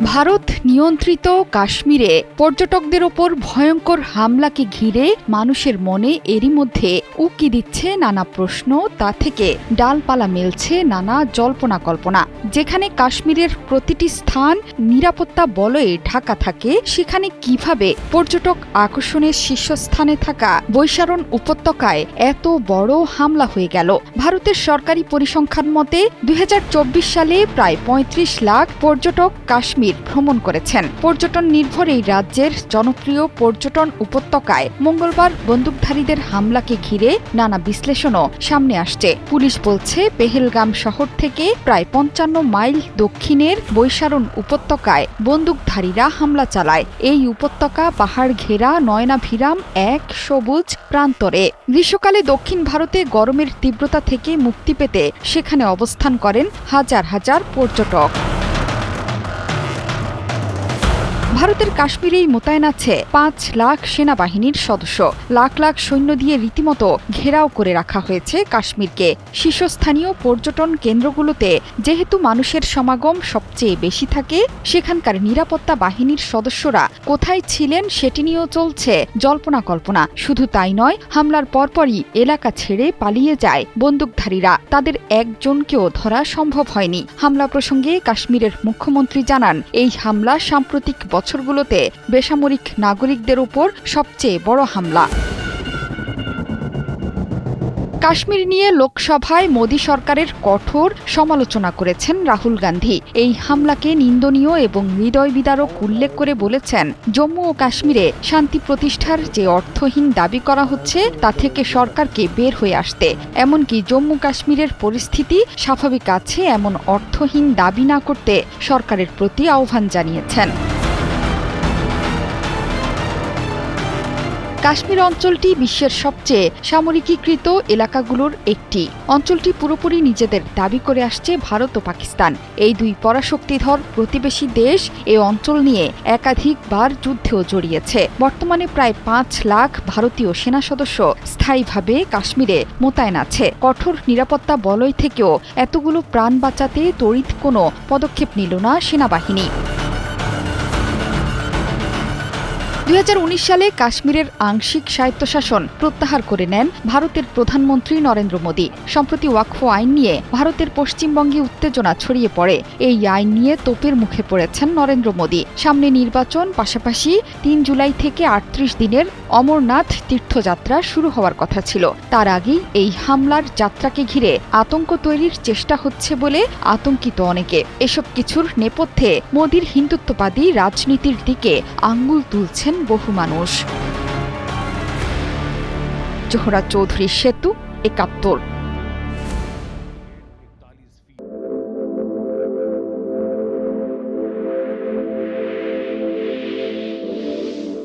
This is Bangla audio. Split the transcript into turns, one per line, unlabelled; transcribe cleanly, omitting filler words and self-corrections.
ভারত নিয়ন্ত্রিত কাশ্মীরে পর্যটকদের ওপর ভয়ঙ্কর হামলাকে ঘিরে মানুষের মনে এরই মধ্যে উকি দিচ্ছে নানা প্রশ্ন, তা থেকে ডালপালা মেলছে নানা জল্পনা কল্পনা। যেখানে কাশ্মীরের প্রতিটি স্থান নিরাপত্তা বলয়ে ঢাকা থাকে, সেখানে কিভাবে পর্যটক আকর্ষণের শীর্ষস্থানে থাকা বৈশারণ উপত্যকায় এত বড় হামলা হয়ে গেল। ভারতের সরকারি পরিসংখ্যান মতে ২০২৪ সালে প্রায় ৩৫ লাখ পর্যটক কাশ্মীর ভ্রমণ করেছেন। পর্যটন নির্ভর এই রাজ্যের জনপ্রিয় পর্যটন উপত্যকায় মঙ্গলবার বন্দুকধারীদের হামলাকে ঘিরে নানা বিশ্লেষণও সামনে আসছে। পুলিশ বলছে, পেহেলগাম শহর থেকে প্রায় ৫৫ মাইল দক্ষিণের বৈশারণ উপত্যকায় বন্দুকধারীরা হামলা চালায়। এই উপত্যকা পাহাড় ঘেরা নয়নাভিরাম এক সবুজ প্রান্তরে। গ্রীষ্মকালে দক্ষিণ ভারতে গরমের তীব্রতা থেকে মুক্তি পেতে সেখানে অবস্থান করেন হাজার হাজার পর্যটক। ভারতের কাশ্মীরেই মোতায়েন আছে ৫ লাখ সেনাবাহিনীর সদস্য। লাখ লাখ সৈন্য দিয়ে রীতিমতো ঘেরাও করে রাখা হয়েছে কাশ্মীরকে। শীর্ষস্থানীয় পর্যটন কেন্দ্রগুলোতে যেহেতু মানুষের সমাগম সবচেয়ে বেশি থাকে, সেখানকার নিরাপত্তা বাহিনীর সদস্যরা কোথায় ছিলেন সেটি নিয়েও চলছে জল্পনা কল্পনা। শুধু তাই নয়, হামলার পরপরই এলাকা ছেড়ে পালিয়ে যায় বন্দুকধারীরা। তাদের একজনকেও ধরা সম্ভব হয়নি। হামলা প্রসঙ্গে কাশ্মীরের মুখ্যমন্ত্রী জানান, এই হামলা সাম্প্রতিক বছরগুলোতে বেসামরিক নাগরিকদের উপর সবচেয়ে বড় হামলা। কাশ্মীর নিয়ে লোকসভায় মোদী সরকারের কঠোর সমালোচনা করেছেন রাহুল গান্ধী। এই হামলাকে নিন্দনীয় এবং হৃদয় বিদারক উল্লেখ করে বলেছেন, জম্মু ও কাশ্মীরে শান্তি প্রতিষ্ঠার যে অর্থহীন দাবি করা হচ্ছে, তা থেকে সরকারকে বের হয়ে আসতে, এমনকি জম্মু কাশ্মীরের পরিস্থিতি স্বাভাবিক আছে এমন অর্থহীন দাবি না করতে সরকারের প্রতি আহ্বান জানিয়েছেন। কাশ্মীর অঞ্চলটি বিশ্বের সবচেয়ে সামরিকীকৃত এলাকাগুলোর একটি। অঞ্চলটি পুরোপুরি নিজেদের দাবি করে আসছে ভারত ও পাকিস্তান। এই দুই পরাশক্তিধর প্রতিবেশী দেশ এ অঞ্চল নিয়ে একাধিকবার যুদ্ধেও জড়িয়েছে। বর্তমানে প্রায় ৫ লাখ ভারতীয় সেনা সদস্য স্থায়ীভাবে কাশ্মীরে মোতায়েন আছে। কঠোর নিরাপত্তা বলয় থেকেও এতগুলো প্রাণ বাঁচাতে তড়িৎ কোনো পদক্ষেপ নিল না সেনাবাহিনী। ২০১৯ সালে কাশ্মীরের আংশিক স্বায়ত্তশাসন প্রত্যাহার করে নেন ভারতের প্রধানমন্ত্রী নরেন্দ্র মোদী। সম্প্রতি ওয়াকফ আইন নিয়ে ভারতের পশ্চিমবঙ্গে উত্তেজনা ছড়িয়ে পড়ে। এই আইন নিয়ে তোপের মুখে পড়েছেন নরেন্দ্র মোদী। সামনে নির্বাচন, পাশাপাশি ৩ জুলাই থেকে ৩৮ দিনের অমরনাথ তীর্থযাত্রা শুরু হওয়ার কথা ছিল। তার আগেই এই হামলার যাত্রাকে ঘিরে আতঙ্ক তৈরির চেষ্টা হচ্ছে বলে আতঙ্কিত অনেকে। এসব কিছুর নেপথ্যে মোদীর হিন্দুত্ববাদী রাজনীতির দিকে আঙ্গুল তুলছেন বহু মানুষ। জোহরা চৌধুরী, সেতু, ৭১।